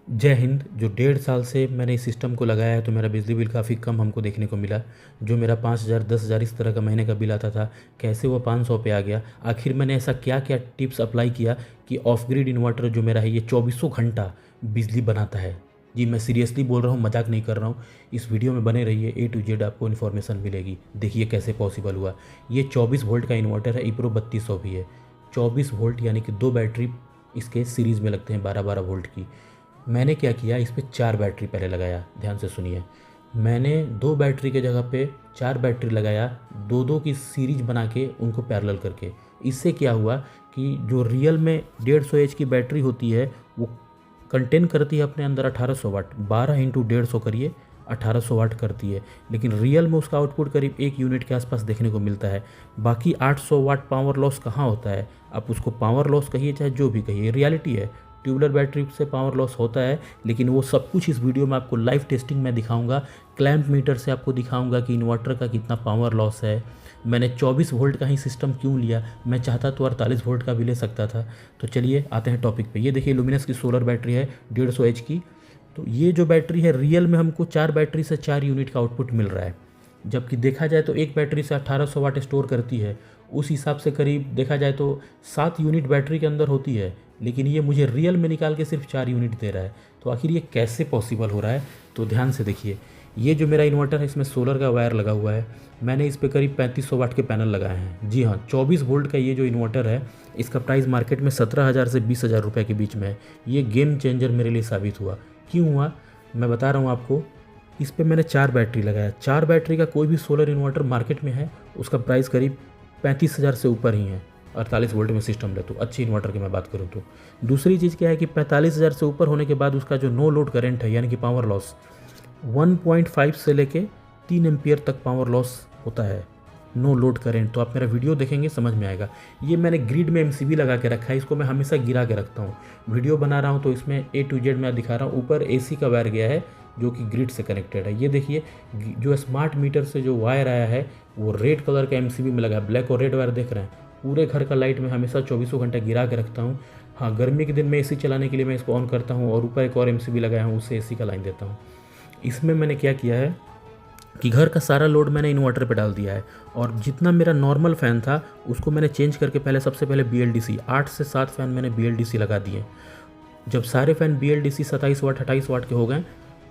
जय हिंद। जो 1.5 साल से मैंने इस सिस्टम को लगाया है तो मेरा बिजली बिल काफ़ी कम हमको देखने को मिला। जो मेरा 5,000 10,000 इस तरह का महीने का बिल आता था, कैसे वो 500 पे आ गया। आखिर मैंने ऐसा क्या क्या टिप्स अप्लाई किया कि ऑफ ग्रिड इन्वर्टर जो मेरा है ये 2400 घंटा बिजली बनाता है। जी मैं सीरियसली बोल रहा हूँ, मजाक नहीं कर रहा हूँ। इस वीडियो में बने रहिए, A to Z आपको इन्फॉर्मेशन मिलेगी। देखिए कैसे पॉसिबल हुआ। ये 24 वोल्ट का इन्वर्टर है, इप्रो 3200 भी है। 24 वोल्ट यानी कि 2 बैटरी इसके सीरीज़ में लगते हैं 12-12 वोल्ट की। मैंने क्या किया, इस पे 4 बैटरी पहले लगाया। ध्यान से सुनिए, मैंने 2 बैटरी के जगह पे 4 बैटरी लगाया, 2-2 की सीरीज बना के उनको पैरेलल करके। इससे क्या हुआ कि जो रियल में 150 एच की बैटरी होती है वो कंटेन करती है अपने अंदर 1800 वाट। 12 इंटू 150 करिए, 1800 वाट करती है। लेकिन रियल में उसका आउटपुट करीब 1 यूनिट के आसपास देखने को मिलता है। बाकी 800 वाट पावर लॉस कहाँ होता है। आप उसको पावर लॉस कहिए चाहे जो भी कहिए, रियलिटी है। ट्यूबलर बैटरी से पावर लॉस होता है, लेकिन वो सब कुछ इस वीडियो में आपको लाइव टेस्टिंग में दिखाऊंगा। क्लैंप मीटर से आपको दिखाऊंगा कि इन्वर्टर का कितना पावर लॉस है। मैंने 24 वोल्ट का ही सिस्टम क्यों लिया, मैं चाहता तो 48 वोल्ट का भी ले सकता था। तो चलिए आते हैं टॉपिक पे। ये देखिए लुमिनस की सोलर बैटरी है 150 एच की। तो ये जो बैटरी है रियल में हमको 4 बैटरी से 4 यूनिट का आउटपुट मिल रहा है, जबकि देखा जाए तो एक बैटरी से 1800 वाट स्टोर करती है। उस हिसाब से करीब देखा जाए तो 7 यूनिट बैटरी के अंदर होती है, लेकिन ये मुझे रियल में निकाल के सिर्फ 4 यूनिट दे रहा है। तो आखिर ये कैसे पॉसिबल हो रहा है, तो ध्यान से देखिए। ये जो मेरा इन्वर्टर है इसमें सोलर का वायर लगा हुआ है। मैंने इस पे करीब 3500 वाट के पैनल लगाए हैं। जी हाँ, 24 वोल्ट का ये जो इन्वर्टर है इसका प्राइस मार्केट में 17,000 से 20,000 रुपये के बीच में है। ये गेम चेंजर मेरे लिए साबित हुआ। क्यों हुआ मैं बता रहा हूँ आपको। इस पे मैंने 4 बैटरी लगाया। 4 बैटरी का कोई भी सोलर इन्वर्टर मार्केट में है उसका प्राइस करीब 35,000 से ऊपर ही है। 48 वोल्ट में सिस्टम ले तो अच्छी इन्वर्टर की मैं बात करूँ तो। दूसरी चीज़ क्या है कि 45,000 से ऊपर होने के बाद उसका जो नो लोड करंट है यानी कि पावर लॉस 1.5 से लेके 3 एम्पियर तक पावर लॉस होता है, नो लोड करेंट। तो आप मेरा वीडियो देखेंगे समझ में आएगा। ये मैंने ग्रिड में एमसीबी लगा के रखा है, इसको मैं हमेशा गिरा के रखता हूँ। वीडियो बना रहा हूँ तो इसमें A to Z मैं दिखा रहा हूँ। ऊपर AC का वायर गया है जो कि ग्रिड से कनेक्टेड है। ये देखिए जो स्मार्ट मीटर से जो वायर आया है वो रेड कलर का एमसीबी में लगा है। ब्लैक और रेड वायर देख रहे हैं। पूरे घर का लाइट में हमेशा 24 घंटा गिरा के रखता हूँ। हाँ, गर्मी के दिन में AC चलाने के लिए मैं इसको ऑन करता हूँ और ऊपर एक और एमसीबी लगाया हूँ, उससे AC का लाइन देता हूँ। इसमें मैंने क्या किया है कि घर का सारा लोड मैंने इन्वर्टर पे डाल दिया है, और जितना मेरा नॉर्मल फ़ैन था उसको मैंने चेंज करके पहले सबसे पहले BLDC 8 से 7 फ़ैन मैंने BLDC लगा दिए। जब सारे फ़ैन BLDC 27 वाट 28 वाट के हो गए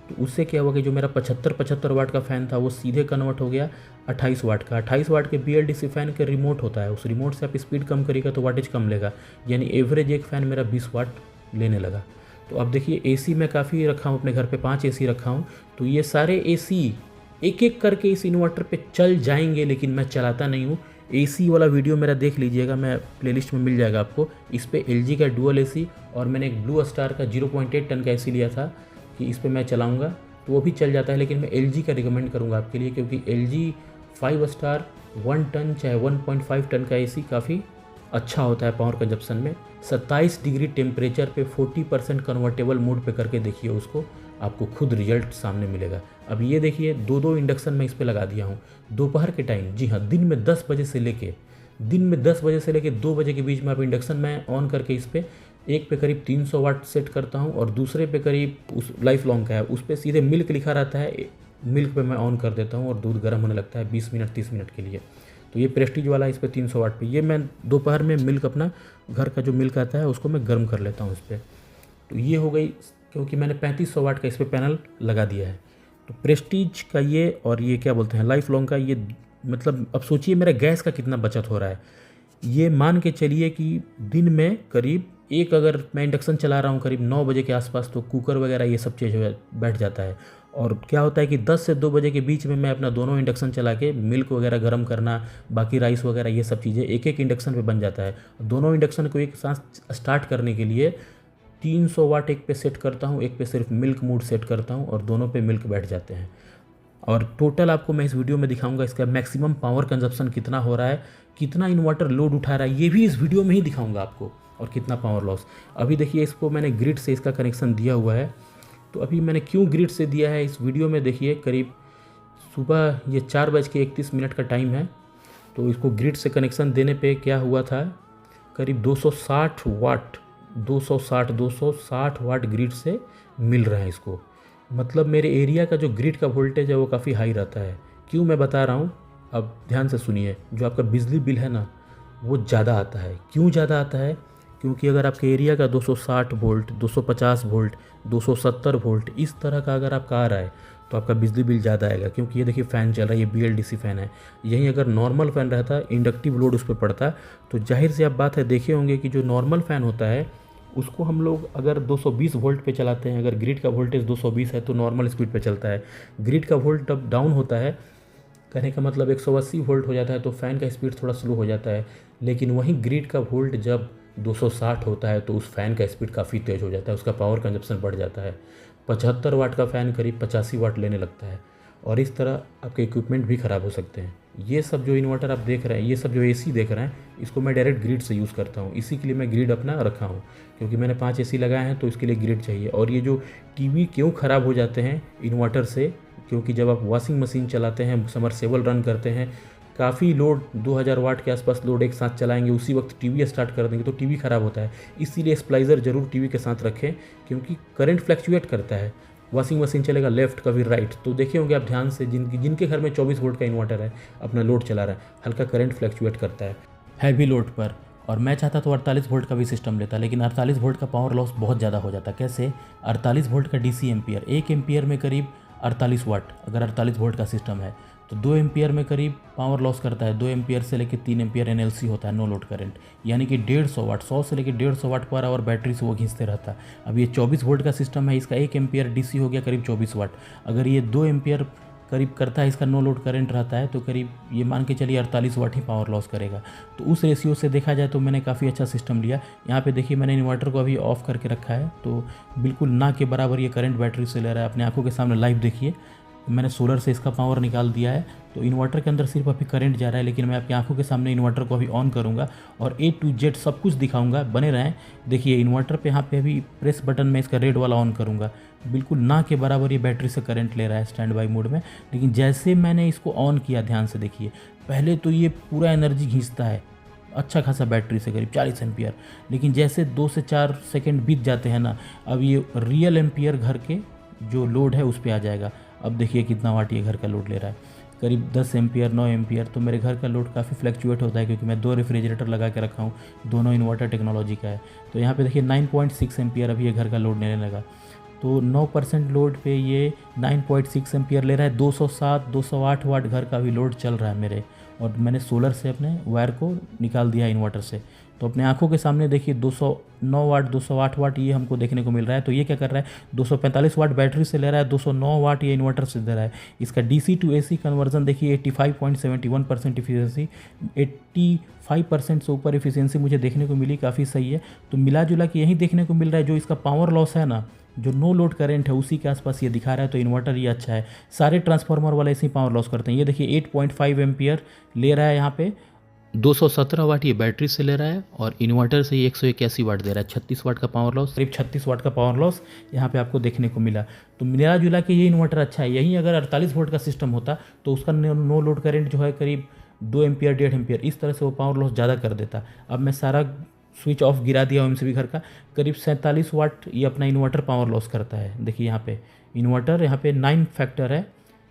तो उससे क्या हुआ कि जो मेरा 75 वाट का फ़ैन था वो सीधे कन्वर्ट हो गया 28 वाट का। 28 वाट के BLDC फ़ैन के रिमोट होता है, उस रिमोट से आप स्पीड कम करिएगा तो वाटेज कम लेगा, यानी एवरेज एक फ़ैन मेरा 20 वाट लेने लगा। तो अब देखिए AC मैं काफ़ी रखा हूँ अपने घर पे, 5 AC रखा हूँ। तो ये सारे AC एक एक करके इस इन्वर्टर पे चल जाएंगे, लेकिन मैं चलाता नहीं हूँ। AC वाला वीडियो मेरा देख लीजिएगा, मैं प्लेलिस्ट में मिल जाएगा आपको। इस पे LG का डुअल AC और मैंने एक ब्लू स्टार का 0.8 टन का AC लिया था कि इस पे मैं चलाऊँगा तो वो भी चल जाता है। लेकिन मैं LG का रिकमेंड करूँगा आपके लिए, क्योंकि LG 5 स्टार 1 टन चाहे 1.5 टन का AC काफ़ी अच्छा होता है पावर कंजप्शन में। 27 डिग्री टेम्परेचर पे 40% कन्वर्टेबल मोड पे करके देखिए उसको, आपको खुद रिजल्ट सामने मिलेगा। अब ये देखिए 2-2 इंडक्शन मैं इस पे लगा दिया हूँ दोपहर के टाइम। जी हाँ, दिन में 10 बजे से लेके 2 बजे के बीच में आप इंडक्शन में ऑन करके इस पे एक पे करीब 300 वाट सेट करता हूँ और दूसरे पे करीब उस लाइफ लॉन्ग का है, उस पर सीधे मिल्क लिखा रहता है, मिल्क पे मैं ऑन कर देता हूँ और दूध गर्म होने लगता है 20 मिनट 30 मिनट के लिए। तो ये प्रेस्टीज वाला इस पर 300 वाट पे, ये मैं दोपहर में मिल्क अपना घर का जो मिल्क आता है उसको मैं गर्म कर लेता हूँ इस पर। तो ये हो गई, क्योंकि मैंने 3500 वाट का इस पर पैनल लगा दिया है। तो प्रेस्टीज का ये और ये क्या बोलते हैं लाइफ लॉन्ग का ये, मतलब अब सोचिए मेरा गैस का कितना बचत हो रहा है। ये मान के चलिए कि दिन में करीब एक, अगर मैं इंडक्शन चला रहा हूँ करीब 9 बजे के आसपास तो कुकर वगैरह ये सब चीज़ बैठ जाता है। और क्या होता है कि 10 से 2 बजे के बीच में मैं अपना दोनों इंडक्शन चला के मिल्क वगैरह गर्म करना, बाकी राइस वगैरह ये सब चीज़ें एक एक इंडक्शन पे बन जाता है। दोनों इंडक्शन को एक साथ स्टार्ट करने के लिए 300 वाट एक पे सेट करता हूँ, एक पे सिर्फ मिल्क मोड सेट करता हूँ और दोनों पे मिल्क बैठ जाते हैं। और टोटल आपको मैं इस वीडियो में दिखाऊंगा इसका मैक्सिमम पावर कंजप्शन कितना हो रहा है, कितना इन्वर्टर लोड उठा रहा है, ये भी इस वीडियो में ही दिखाऊंगा आपको, और कितना पावर लॉस। अभी देखिए इसको मैंने ग्रिड से इसका कनेक्शन दिया हुआ है। तो अभी मैंने क्यों ग्रिड से दिया है इस वीडियो में देखिए, करीब सुबह ये 4:31 का टाइम है। तो इसको ग्रिड से कनेक्शन देने पे क्या हुआ था, करीब 260 वाट 260 वाट ग्रिड से मिल रहा है इसको। मतलब मेरे एरिया का जो ग्रिड का वोल्टेज है वो काफ़ी हाई रहता है। क्यों मैं बता रहा हूँ, अब ध्यान से सुनिए। जो आपका बिजली बिल है ना वो ज़्यादा आता है। क्यों ज़्यादा आता है? क्योंकि अगर आपके एरिया का 260 वोल्ट, 250 वोल्ट, 270 वोल्ट इस तरह का अगर आपका आ रहा है तो आपका बिजली बिल ज़्यादा आएगा। क्योंकि ये देखिए फ़ैन चल रहा है, ये BLDC फ़ैन है। यहीं अगर नॉर्मल फ़ैन रहता, इंडक्टिव लोड उस पर पड़ता, तो जाहिर सी आप बात है, देखे होंगे कि जो नॉर्मल फ़ैन होता है उसको हम लोग अगर 220 वोल्ट पे चलाते हैं, अगर ग्रिड का वोल्टेज 220 है तो नॉर्मल स्पीड पे चलता है। ग्रिड का वोल्ट जब डाउन होता है, कहने का मतलब 180 वोल्ट हो जाता है तो फ़ैन का स्पीड थोड़ा स्लो हो जाता है। लेकिन वहीं ग्रिड का वोल्ट जब 260 होता है तो उस फ़ैन का स्पीड काफ़ी तेज़ हो जाता है, उसका पावर कंजप्शन बढ़ जाता है। 75 वाट का फ़ैन करीब 85 वाट लेने लगता है, और इस तरह आपके इक्विपमेंट भी ख़राब हो सकते हैं। ये सब जो इन्वर्टर आप देख रहे हैं, ये सब जो AC देख रहे हैं, इसको मैं डायरेक्ट ग्रिड से यूज़ करता हूँ। इसी के लिए मैं ग्रिड अपना रखा हूँ, क्योंकि मैंने 5 AC लगाए हैं तो इसके लिए ग्रिड चाहिए। और ये जो टीवी क्यों ख़राब हो जाते हैं इन्वर्टर से, क्योंकि जब आप वॉशिंग मशीन चलाते हैं, समरसेबल रन करते हैं, काफ़ी लोड 2000 वाट के आसपास लोड एक साथ चलाएंगे, उसी वक्त टीवी स्टार्ट कर देंगे तो टीवी ख़राब होता है। इसीलिए स्प्लाइज़र ज़रूर टीवी के साथ रखें, क्योंकि करंट फ्लैक्चुएट करता है। वॉशिंग मशीन चलेगा लेफ्ट कभी राइट, तो देखे होंगे आप ध्यान से, जिनके घर में 24 वोल्ट का इन्वर्टर है, अपना लोड चला रहा है, हल्का करंट फ्लैक्चुएट करता है हैवी लोड पर। और मैं चाहता तो 48 वोल्ट का भी सिस्टम लेता, लेकिन 48 वोल्ट का पावर लॉस बहुत ज़्यादा हो जाता। कैसे? 48 वोल्ट का DC एम्पियर, 1 एम्पियर में करीब 48 वाट, अगर 48 वोल्ट का सिस्टम है तो 2 एम्पियर में करीब पावर लॉस करता है। 2 एम्पियर से लेकर 3 एम्पियर NLC होता है, नो लोड करंट, यानी कि 150 वाट, 100 से लेकर 150 वाट पर आवर बैटरी से वो खींचते रहता है। अब ये 24 वोल्ट का सिस्टम है, इसका 1 एम्पियर DC हो गया करीब 24 वाट। अगर ये 2 एम्पियर करीब करता है, इसका नो लोड करंट रहता है, तो करीब ये मान के चलिए 48 वाट ही पावर लॉस करेगा। तो उस रेशियो से देखा जाए तो मैंने काफ़ी अच्छा सिस्टम लिया। यहाँ पे देखिए मैंने इन्वर्टर को अभी ऑफ़ करके रखा है, तो बिल्कुल ना के बराबर ये करंट बैटरी से ले रहा है। अपने आंखों के सामने लाइव देखिए, मैंने सोलर से इसका पावर निकाल दिया है, तो इन्वर्टर के अंदर सिर्फ अभी करंट जा रहा है। लेकिन मैं आपकी आंखों के सामने इन्वर्टर को अभी ऑन करूंगा और A to Z सब कुछ दिखाऊंगा, बने रहें। देखिए इन्वर्टर पे यहाँ पे अभी प्रेस बटन में इसका रेड वाला ऑन करूंगा, बिल्कुल ना के बराबर ये बैटरी से करंट ले रहा है स्टैंड बाई मोड में। लेकिन जैसे मैंने इसको ऑन किया, ध्यान से देखिए, पहले तो ये पूरा एनर्जी खींचता है अच्छा खासा बैटरी से, करीब 40 एम्पियर। लेकिन जैसे 2 से 4 सेकेंड बीत जाते हैं ना, अब ये रियल एम्पियर घर के जो लोड है उस पर आ जाएगा। अब देखिए कितना वाट ये घर का लोड ले रहा है, करीब 10 एम्पियर, 9 एम्पियर। तो मेरे घर का लोड काफ़ी फ्लैक्चुएट होता है, क्योंकि मैं 2 रेफ्रिजरेटर लगा के रखा हूँ, दोनों इन्वर्टर टेक्नोलॉजी का है। तो यहाँ पे देखिए 9.6 एम्पियर अभी ये घर का लोड लेने लगा। तो 9% लोड पे ये 9.6 एम्पियर ले रहा है। 208 वाट घर का भी लोड चल रहा है मेरे, और मैंने सोलर से अपने वायर को निकाल दिया इन्वर्टर से। तो अपने आंखों के सामने देखिए 209 वाट, 208 वाट ये हमको देखने को मिल रहा है। तो ये क्या कर रहा है, 245 वाट बैटरी से ले रहा है, 209 वाट ये इन्वर्टर से दे रहा है। इसका DC to AC कन्वर्जन देखिए 85.71% इफिशियंसी, 85% से ऊपर इफिशियंसी मुझे देखने को मिली, काफ़ी सही है। तो मिला जुला के यही देखने को मिल रहा है। जो इसका पावर लॉस है ना, जो नो लोड करंट है उसी के आसपास ये दिखा रहा है। तो इन्वर्टर ये अच्छा है। सारे ट्रांसफार्मर वाले ऐसे ही पावर लॉस करते हैं। ये देखिए 8.5 एम्पियर ले रहा है यहाँ पे, 217 वाट ये बैटरी से ले रहा है, और इन्वर्टर से ये 181 वाट दे रहा है। 36 वाट का पावर लॉस, करीब 36 वाट का पावर लॉस यहाँ पे आपको देखने को मिला। तो मिला जुला के ये इन्वर्टर अच्छा है। यहीं अगर 48 वोल्ट का सिस्टम होता तो उसका नो लोड करंट जो है करीब 2 एम्पियर, 1.5 एम्पियर, इस तरह से वो पावर लॉस ज़्यादा कर देता। अब मैं सारा स्विच ऑफ गिरा दिया MCB घर का, करीब 47 वाट ये अपना इन्वर्टर पावर लॉस करता है। देखिए यहाँ पे इन्वर्टर, यहाँ पे 9 फैक्टर है,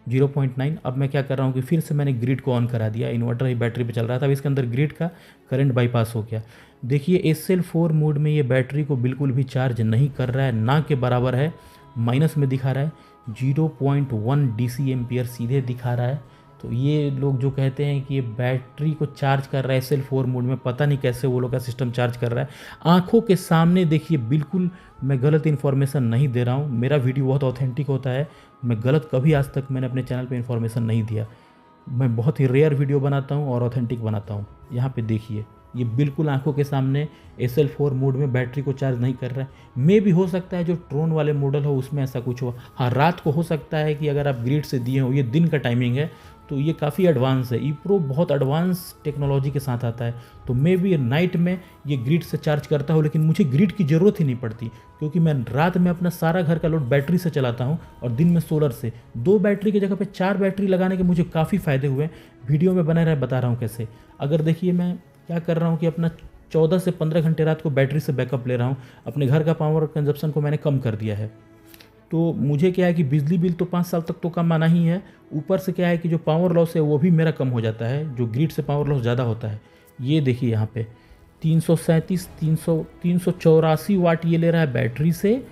0.9। अब मैं क्या कर रहा हूँ कि फिर से मैंने ग्रिड को ऑन करा दिया। इन्वर्टर ही बैटरी पे चल रहा था, अब इसके अंदर ग्रिड का करंट बाईपास हो गया। देखिए SL4 मोड में ये बैटरी को बिल्कुल भी चार्ज नहीं कर रहा है, ना के बराबर है, माइनस में दिखा रहा है। 0.1 DC एम्पियर सीधे दिखा रहा है। तो ये लोग जो कहते हैं कि ये बैटरी को चार्ज कर रहा है SL4 मोड में, पता नहीं कैसे वो लोग का सिस्टम चार्ज कर रहा है। आंखों के सामने देखिए, बिल्कुल मैं गलत इन्फॉर्मेशन नहीं दे रहा हूँ। मेरा वीडियो बहुत ऑथेंटिक होता है, मैं गलत कभी आज तक मैंने अपने चैनल पे इन्फॉर्मेशन नहीं दिया। मैं बहुत ही रेयर वीडियो बनाता हूँ और ऑथेंटिक बनाता हूँ। यहाँ पे देखिए ये बिल्कुल आंखों के सामने SL4 मोड में बैटरी को चार्ज नहीं कर रहा है। मे भी हो सकता है जो ट्रोन वाले मॉडल हो उसमें ऐसा कुछ हो। हाँ, रात को हो सकता है कि अगर आप ग्रिड से दिए हो, ये दिन का टाइमिंग है तो ये काफ़ी एडवांस है। ePro बहुत एडवांस टेक्नोलॉजी के साथ आता है, तो मे भी नाइट में ये ग्रिड से चार्ज करता हो, लेकिन मुझे ग्रिड की ज़रूरत ही नहीं पड़ती, क्योंकि मैं रात में अपना सारा घर का लोड बैटरी से चलाता हूँ और दिन में सोलर से। 2 बैटरी की जगह पे 4 बैटरी लगाने के मुझे काफ़ी फ़ायदे हुए। वीडियो में बने रहे, बता रहा हूँ कैसे। अगर देखिए मैं क्या कर रहा हूँ कि अपना 14 से 15 घंटे रात को बैटरी से बैकअप ले रहा हूँ। अपने घर का पावर कंजप्शन को मैंने कम कर दिया है। तो मुझे क्या है कि बिजली बिल तो 5 साल तक तो कम आना ही है, ऊपर से क्या है कि जो पावर लॉस है वो भी मेरा कम हो जाता है, जो ग्रिड से पावर लॉस ज़्यादा होता है। ये देखिए यहाँ पे 384 वाट ये ले रहा है बैटरी से,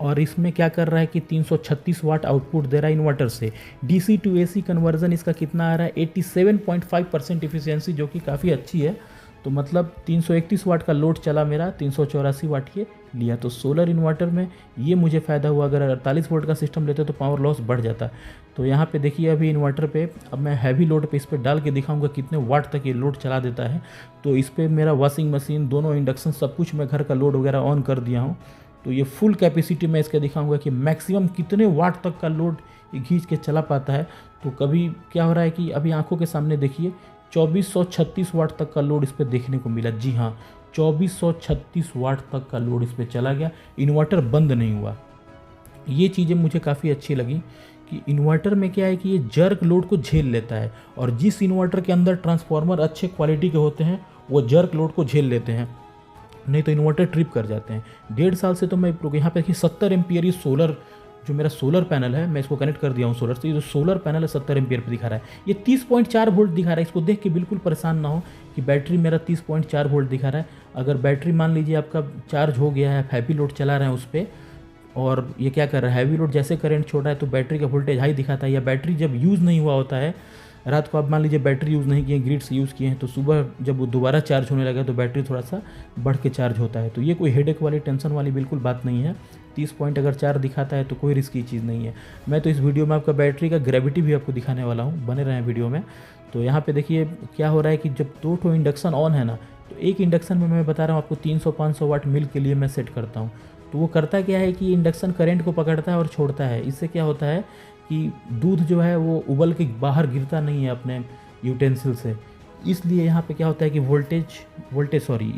और इसमें क्या कर रहा है कि 336 वाट आउटपुट दे रहा है इन्वर्टर से। DC टू AC कन्वर्जन इसका कितना आ रहा है, 87.5% इफिशियंसी, जो कि काफ़ी अच्छी है। तो मतलब 331 वाट का लोड चला मेरा, 384 वाट ये लिया। तो सोलर इन्वर्टर में ये मुझे फ़ायदा हुआ। अगर 48 वोल्ट का सिस्टम लेते तो पावर लॉस बढ़ जाता। तो यहाँ पे देखिए अभी इन्वर्टर पे, अब मैं हैवी लोड पे इस पर डाल के दिखाऊंगा कितने वाट तक ये लोड चला देता है। तो इस पर मेरा वॉशिंग मशीन, दोनों इंडक्शन, सब कुछ मैं घर का लोड वगैरह ऑन कर दिया हूँ। तो ये फुल कैपेसिटी में इसका दिखाऊंगा कि मैक्सिमम कितने वाट तक का लोड ये खींच के चला पाता है। तो कभी क्या हो रहा है कि अभी आंखों के सामने देखिए 2436 वाट तक का लोड इस पर देखने को मिला। जी हाँ, 2436 वाट तक का लोड इस पर चला गया, इन्वर्टर बंद नहीं हुआ। ये चीज़ें मुझे काफ़ी अच्छी लगी कि इन्वर्टर में क्या है कि ये जर्क लोड को झेल लेता है, और जिस इन्वर्टर के अंदर ट्रांसफार्मर अच्छे क्वालिटी के होते हैं वो जर्क लोड को झेल लेते हैं, नहीं तो इन्वर्टर ट्रिप कर जाते हैं। 1.5 साल से तो मैं यहाँ पे देखिए 70 एम्पियर ये सोलर, जो मेरा सोलर पैनल है, मैं इसको कनेक्ट कर दिया हूँ सोलर से। ये जो सोलर पैनल है 70 एम्पियर पे दिखा रहा है, ये 30.4 वोल्ट दिखा रहा है। इसको देख के बिल्कुल परेशान ना हो कि बैटरी मेरा 30.4 वोल्ट दिखा रहा है। अगर बैटरी मान लीजिए आपका चार्ज हो गया है, आप हैवी लोड चला रहे हैं उस पर, और ये क्या कर रहा है, हैवी लोड जैसे करंट छोड़ रहा है तो बैटरी का वोल्टेज हाई दिखाता है। या बैटरी जब यूज़ नहीं हुआ होता है, रात को आप मान लीजिए बैटरी यूज़ नहीं किए, ग्रिड से यूज़ किए हैं, तो सुबह जब वो दोबारा चार्ज होने लगा तो बैटरी थोड़ा सा बढ़ के चार्ज होता है। तो ये कोई हेडेक वाली, टेंशन वाली बिल्कुल बात नहीं है। 30 पॉइंट अगर 4 दिखाता है तो कोई रिस्क की चीज़ नहीं है। मैं तो इस वीडियो में आपका बैटरी का ग्रेविटी भी आपको दिखाने वाला हूँ, बने रहें वीडियो में। तो यहाँ पे देखिए क्या हो रहा है कि जब 2 ठो इंडक्शन ऑन है ना, तो एक इंडक्शन में मैं बता रहा हूँ आपको 300-500 वाट मिल के लिए मैं सेट करता हूँ। तो वो करता क्या है कि इंडक्शन करंट को पकड़ता है और छोड़ता है। इससे क्या होता है कि दूध जो है वो उबल के बाहर गिरता नहीं है अपने यूटेंसिल से। इसलिए यहाँ पे क्या होता है कि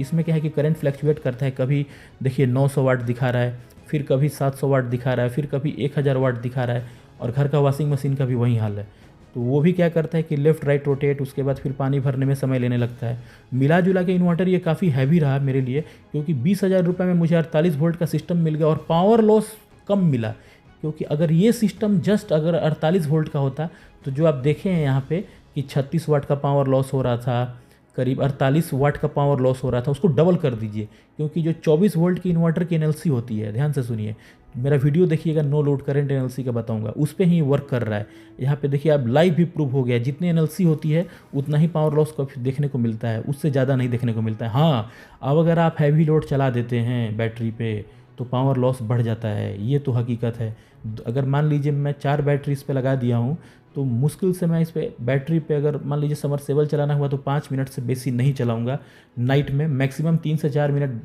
इसमें क्या है कि करंट फ्लैक्चुएट करता है। कभी देखिए 900 वाट दिखा रहा है, फिर कभी 700 वाट दिखा रहा है, फिर कभी 1000 वाट दिखा रहा है। और घर का वॉशिंग मशीन का भी वही हाल है। तो वो भी क्या करता है कि लेफ़्ट राइट रोटेट, उसके बाद फिर पानी भरने में समय लेने लगता है। मिला जुला के इन्वर्टर ये काफ़ी हैवी रहा मेरे लिए, क्योंकि 20,000 रुपये में मुझे 48 वोल्ट का सिस्टम मिल गया और पावर लॉस कम मिला। क्योंकि अगर ये सिस्टम जस्ट अगर 48 वोल्ट का होता तो जो आप देखे हैं यहाँ पे कि 36 वाट का पावर लॉस हो रहा था, करीब 48 वाट का पावर लॉस हो रहा था, उसको डबल कर दीजिए। क्योंकि जो 24 वोल्ट की इन्वर्टर की एनएलसी होती है, ध्यान से सुनिए, मेरा वीडियो देखिएगा, नो लोड करंट एनएलसी का बताऊंगा, उस पर ही वर्क कर रहा है। यहाँ पे देखिए अब लाइव भी प्रूव हो गया, जितनी एनएलसी होती है उतना ही पावर लॉस को देखने को मिलता है, उससे ज़्यादा नहीं देखने को मिलता है। हाँ, अब अगर आप हैवी लोड चला देते हैं बैटरी पे तो पावर लॉस बढ़ जाता है, ये तो हकीकत है। अगर मान लीजिए मैं 4 बैटरी इस पर लगा दिया हूँ तो मुश्किल से मैं इस पर बैटरी पे अगर मान लीजिए समरसेबल चलाना हुआ तो 5 मिनट से बेसी नहीं चलाऊंगा नाइट में, मैक्सिमम 3 से 4 मिनट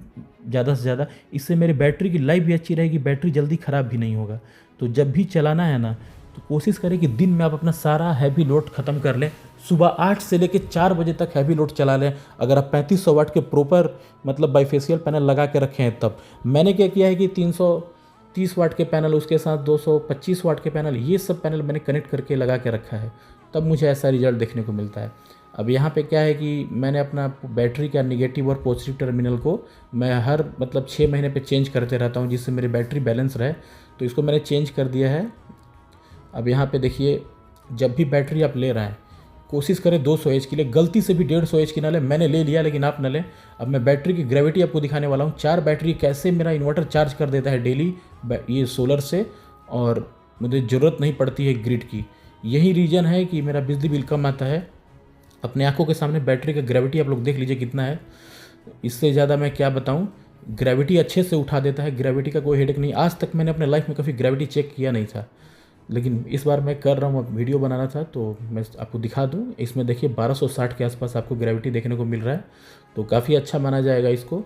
ज़्यादा से ज़्यादा। इससे मेरी बैटरी की लाइफ भी अच्छी रहेगी, बैटरी जल्दी ख़राब भी नहीं होगा। तो जब भी चलाना है ना तो कोशिश करें कि दिन में आप अपना सारा हैवी लोड ख़त्म कर लें। सुबह 8 से लेकर 4 बजे तक हैवी लोड चला लें। अगर आप 3500 वाट के प्रॉपर मतलब बाइफेशियल पैनल लगा के रखे हैं तब। मैंने क्या किया है कि 330 वाट के पैनल, उसके साथ 225 वाट के पैनल, ये सब पैनल मैंने कनेक्ट करके लगा के रखा है, तब मुझे ऐसा रिजल्ट देखने को मिलता है। अब यहाँ पे क्या है कि मैंने अपना बैटरी का निगेटिव और पॉजिटिव टर्मिनल को मैं हर मतलब 6 महीने पे चेंज करते रहता हूँ, जिससे मेरी बैटरी बैलेंस रहे। तो इसको मैंने चेंज कर दिया है। अब यहाँ पे देखिए, जब भी बैटरी आप ले रहे हैं कोशिश करें 200 एच की ले, गलती से भी 150 एच की ना लें। मैंने ले लिया लेकिन आप ना लें। अब मैं बैटरी की ग्रेविटी आपको दिखाने वाला हूँ। 4 बैटरी कैसे मेरा इन्वर्टर चार्ज कर देता है डेली ये सोलर से, और मुझे ज़रूरत नहीं पड़ती है ग्रिड की। यही रीज़न है कि मेरा बिजली बिल कम आता है। अपने आंखों के सामने बैटरी का ग्रेविटी आप लोग देख लीजिए कितना है। इससे ज़्यादा मैं क्या बताऊँ, ग्रेविटी अच्छे से उठा देता है, ग्रेविटी का कोई हेडेक नहीं। आज तक मैंने अपने लाइफ में कभी ग्रेविटी चेक किया नहीं था, लेकिन इस बार मैं कर रहा हूँ, अब वीडियो बनाना था तो मैं आपको दिखा दूँ। इसमें देखिए 1260 के आसपास आपको ग्रेविटी देखने को मिल रहा है, तो काफ़ी अच्छा माना जाएगा इसको।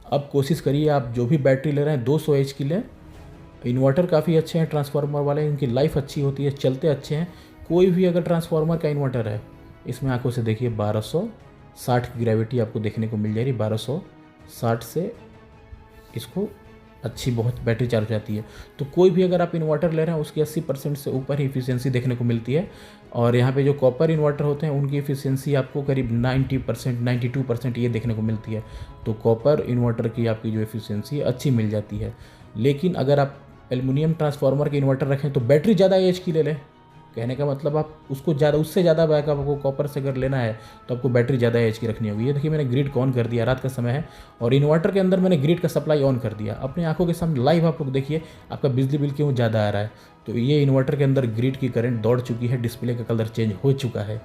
अब कोशिश करिए आप जो भी बैटरी ले रहे हैं 200 एच की लें। इन्वर्टर काफ़ी अच्छे हैं ट्रांसफार्मर वाले, इनकी लाइफ अच्छी होती है, चलते अच्छे हैं। कोई भी अगर ट्रांसफार्मर का इन्वर्टर है, इसमें आंखों से देखिए 1260 की ग्रेविटी आपको देखने को मिल जाएगी। 1260 से इसको अच्छी बहुत बैटरी चार्ज हो जाती है। तो कोई भी अगर आप इन्वर्टर ले रहे हैं उसकी 80% से ऊपर ही एफिशिएंसी देखने को मिलती है। और यहाँ पे जो कॉपर इन्वर्टर होते हैं उनकी एफिशिएंसी आपको करीब 90%, 92% ये देखने को मिलती है। तो कॉपर इन्वर्टर की आपकी जो एफिशिएंसी अच्छी मिल जाती है। लेकिन अगर आप एल्युमिनियम ट्रांसफार्मर के इन्वर्टर रखें तो बैटरी ज़्यादा एच की ले लें। कहने का मतलब आप उसको ज़्यादा, उससे ज़्यादा बैकअप आपको कॉपर से अगर लेना है तो आपको बैटरी ज़्यादा एच की रखनी होगी। ये देखिए मैंने ग्रिड को ऑन कर दिया, रात का समय है और इन्वर्टर के अंदर मैंने ग्रिड का सप्लाई ऑन कर दिया। अपनी आंखों के सामने लाइव आप लोग देखिए आपका बिजली बिल क्यों ज़्यादा आ रहा है। तो ये इन्वर्टर के अंदर ग्रिड की करंट दौड़ चुकी है, डिस्प्ले का कलर चेंज हो चुका है।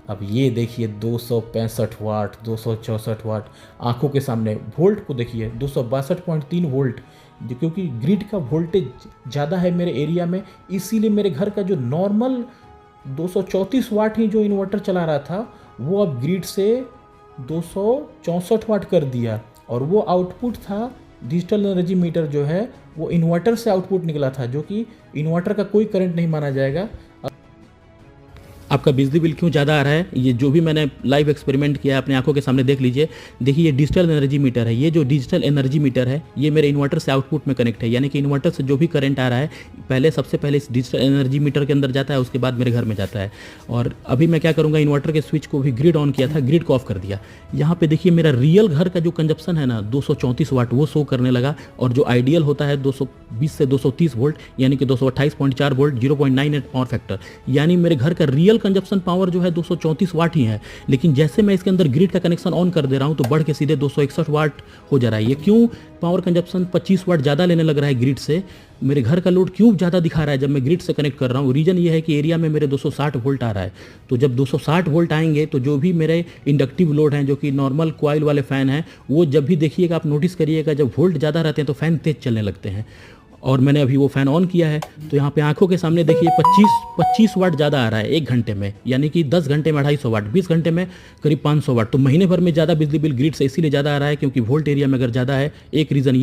अब ये देखिए 265 वाट, 264 वाट आंखों के सामने। वोल्ट को देखिए 262.3 वोल्ट, क्योंकि ग्रिड का वोल्टेज ज़्यादा है मेरे एरिया में, इसीलिए मेरे घर का जो नॉर्मल 234 वाट ही जो इन्वर्टर चला रहा था वो अब ग्रिड से 264 वाट कर दिया। और वो आउटपुट था, डिजिटल एनर्जी मीटर जो है वो इन्वर्टर से आउटपुट निकला था, जो कि इन्वर्टर का कोई करंट नहीं माना जाएगा। आपका बिजली बिल क्यों ज़्यादा आ रहा है, ये जो भी मैंने लाइव एक्सपेरिमेंट किया है अपनी आंखों के सामने देख लीजिए। देखिए ये डिजिटल एनर्जी मीटर है, ये जो डिजिटल एनर्जी मीटर है ये मेरे इन्वर्टर से आउटपुट में कनेक्ट है। यानी कि इन्वर्टर से जो भी करंट आ रहा है सबसे पहले इस डिजिटल एनर्जी मीटर के अंदर जाता है, उसके बाद मेरे घर में जाता है। और अभी मैं क्या करूँगा, इन्वर्टर के स्विच को भी ग्रिड ऑन किया था, ग्रिड को ऑफ कर दिया। यहाँ पे देखिए मेरा रियल घर का जो कंजप्शन है ना 234 वाट वो शो करने लगा। और जो आइडियल होता है 220 से 230 वोल्ट, यानी कि 228.4 वोल्ट, 0.98 पावर फैक्टर, यानी मेरे घर का रियल कंजप्शन पावर जो है 234 वाट ही है। लेकिन जैसे मैं इसके अंदर ग्रिड का कनेक्शन ऑन कर दे रहा हूँ तो बढ़ के सीधे 261 वाट हो जा रहा है। ये क्यों पावर कंजप्शन 25 वाट ज़्यादा लेने लग रहा है ग्रिड से, मेरे घर का लोड क्यों ज़्यादा दिखा रहा है जब मैं ग्रिड से कनेक्ट कर रहा हूँ। रीज़न ये है कि एरिया में मेरे 260 वोल्ट आ रहा है। तो जब 260 वोल्ट आएंगे तो जो भी मेरे इंडक्टिव लोड हैं, जो कि नॉर्मल कॉइल वाले फ़ैन हैं, वो जब भी देखिएगा आप नोटिस करिएगा जब वोल्ट ज़्यादा रहते हैं तो फ़ैन तेज़ चलने लगते हैं। और मैंने अभी वो फ़ैन ऑन किया है तो यहाँ पे आंखों के सामने देखिए 25 वाट ज़्यादा आ रहा है 1 घंटे में, यानी कि 10 घंटे में 250 वाट, 20 घंटे में करीब 500 वाट। तो महीने भर में ज़्यादा बिजली बिल ग्रिड से इसीलिए ज़्यादा आ रहा है क्योंकि वोल्ट एरिया में अगर ज़्यादा है, एक रीज़न